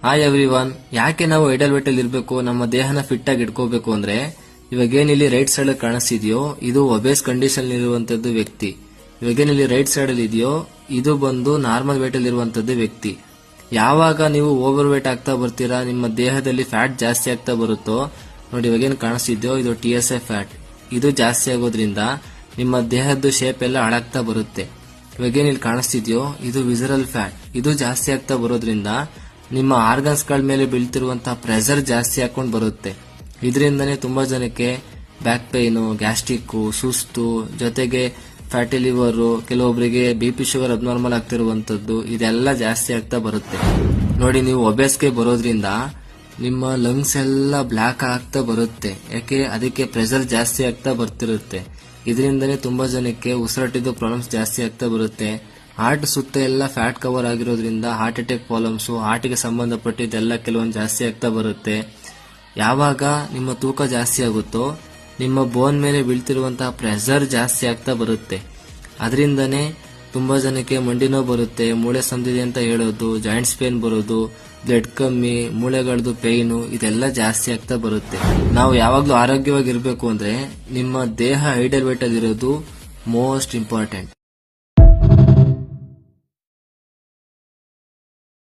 Hi everyone, ಯಾಕೆ ನಾವು idle wait ಅಲ್ಲಿ ಇರಬೇಕು, ನಮ್ಮ ದೇಹನ ಫಿಟ್ ಆಗಿ ಇಟ್ಕೋಬೇಕು ಅಂದ್ರೆ, ಇವಾಗೇನಿಲ್ಲಿ ರೈಟ್ ಸೈಡ್ ಅಲ್ಲಿ ಕಾಣಿಸ್ತಿದ್ಯೋ ಇದು ಒಬೇಸ್ ಕಂಡೀಷನ್ ಇರುವಂತದ್ದು ವ್ಯಕ್ತಿ. ಇವಾಗೇನಿಲ್ಲಿ ರೈಟ್ ಸೈಡ್ ಅಲ್ಲಿ ಇದೆಯೋ ಇದು ಬಂದು ನಾರ್ಮಲ್ ವೇಟ್ ಅಲ್ಲಿ ಇರುವಂತದ್ದು ವ್ಯಕ್ತಿ. ಯಾವಾಗ ನೀವು ಓವರ್ ವೇಟ್ ಆಗ್ತಾ ಬರ್ತೀರಾ, ನಿಮ್ಮ ದೇಹದಲ್ಲಿ ಫ್ಯಾಟ್ ಜಾಸ್ತಿ ಆಗ್ತಾ ಬರುತ್ತೋ, ನೋಡಿ ಇವಾಗೇನು ಕಾಣಿಸ್ತಿದ್ಯೋ ಇದು TSA ಫ್ಯಾಟ್. ಇದು ಜಾಸ್ತಿ ಆಗೋದ್ರಿಂದ ನಿಮ್ಮ ದೇಹದ ಶೇಪ್ ಎಲ್ಲ ಹಾಳಾಗ್ತಾ ಬರುತ್ತೆ. ಇವಾಗೇನು ಇಲ್ಲಿ ಕಾಣಿಸ್ತಿದ್ಯೋ ಇದು ವಿಸರಲ್ ಫ್ಯಾಟ್. ಇದು ಜಾಸ್ತಿ ಆಗ್ತಾ ಬರೋದ್ರಿಂದ ನಿಮ್ಮ ಆರ್ಗನ್ಸ್ ಗಳ ಮೇಲೆ ಬೀಳ್ತಿರುವಂತಹ ಪ್ರೆಷರ್ ಜಾಸ್ತಿ ಹಾಕೊಂಡು ಬರುತ್ತೆ. ಇದರಿಂದನೇ ತುಂಬಾ ಜನಕ್ಕೆ ಬ್ಯಾಕ್ ಪೈನು, ಗ್ಯಾಸ್ಟ್ರಿಕ್, ಸುಸ್ತು, ಜೊತೆಗೆ ಫ್ಯಾಟಿ ಲಿವರ್, ಕೆಲವೊಬ್ಬರಿಗೆ BP ಶುಗರ್ ಅಬ್ನಾರ್ಮಲ್ ಆಗ್ತಿರುವಂತದ್ದು, ಇದೆಲ್ಲ ಜಾಸ್ತಿ ಆಗ್ತಾ ಬರುತ್ತೆ. ನೋಡಿ, ನೀವು ಒಬೇಸ್ಗೆ ಬರೋದ್ರಿಂದ ನಿಮ್ಮ ಲಂಗ್ಸ್ ಎಲ್ಲ ಬ್ಲಾಕ್ ಆಗ್ತಾ ಬರುತ್ತೆ. ಯಾಕೆ? ಅದಕ್ಕೆ ಪ್ರೆಷರ್ ಜಾಸ್ತಿ ಆಗ್ತಾ ಬರ್ತಿರುತ್ತೆ. ಇದರಿಂದನೇ ತುಂಬಾ ಜನಕ್ಕೆ ಉಸಿರಾಟದ ಪ್ರಾಬ್ಲಮ್ಸ್ ಜಾಸ್ತಿ ಆಗ್ತಾ ಬರುತ್ತೆ. ಹಾರ್ಟ್ ಸುತ್ತ ಎಲ್ಲ ಫ್ಯಾಟ್ ಕವರ್ ಆಗಿರೋದ್ರಿಂದ ಹಾರ್ಟ್ ಅಟ್ಯಾಕ್ ಪ್ರಾಬ್ಲಮ್ಸ್, ಹಾರ್ಟ್ಗೆ ಸಂಬಂಧಪಟ್ಟಿದ್ದೆಲ್ಲ ಕೆಲವೊಂದು ಜಾಸ್ತಿ ಆಗ್ತಾ ಬರುತ್ತೆ. ಯಾವಾಗ ನಿಮ್ಮ ತೂಕ ಜಾಸ್ತಿ ಆಗುತ್ತೋ ನಿಮ್ಮ ಬೋನ್ ಮೇಲೆ ಬೀಳ್ತಿರುವಂತಹ ಪ್ರೆಷರ್ ಜಾಸ್ತಿ ಆಗ್ತಾ ಬರುತ್ತೆ. ಅದರಿಂದನೇ ತುಂಬಾ ಜನಕ್ಕೆ ಮಂಡಿ ನೋವು ಬರುತ್ತೆ, ಮೂಳೆ ಸಂದಿದೆ ಅಂತ ಹೇಳೋದು, ಜಾಯಿಂಟ್ಸ್ ಪೇನ್ ಬರೋದು, ಬ್ಲಡ್ ಕಮ್ಮಿ, ಮೂಳೆಗಳದ್ದು ಪೇಯ್ನು, ಇದೆಲ್ಲ ಜಾಸ್ತಿ ಆಗ್ತಾ ಬರುತ್ತೆ. ನಾವು ಯಾವಾಗ್ಲೂ ಆರೋಗ್ಯವಾಗಿರ್ಬೇಕು ಅಂದ್ರೆ ನಿಮ್ಮ ದೇಹ ಐಡಲ್ ವೇಟ್ ಅಲ್ಲಿ ಇರೋದು ಮೋಸ್ಟ್ ಇಂಪಾರ್ಟೆಂಟ್.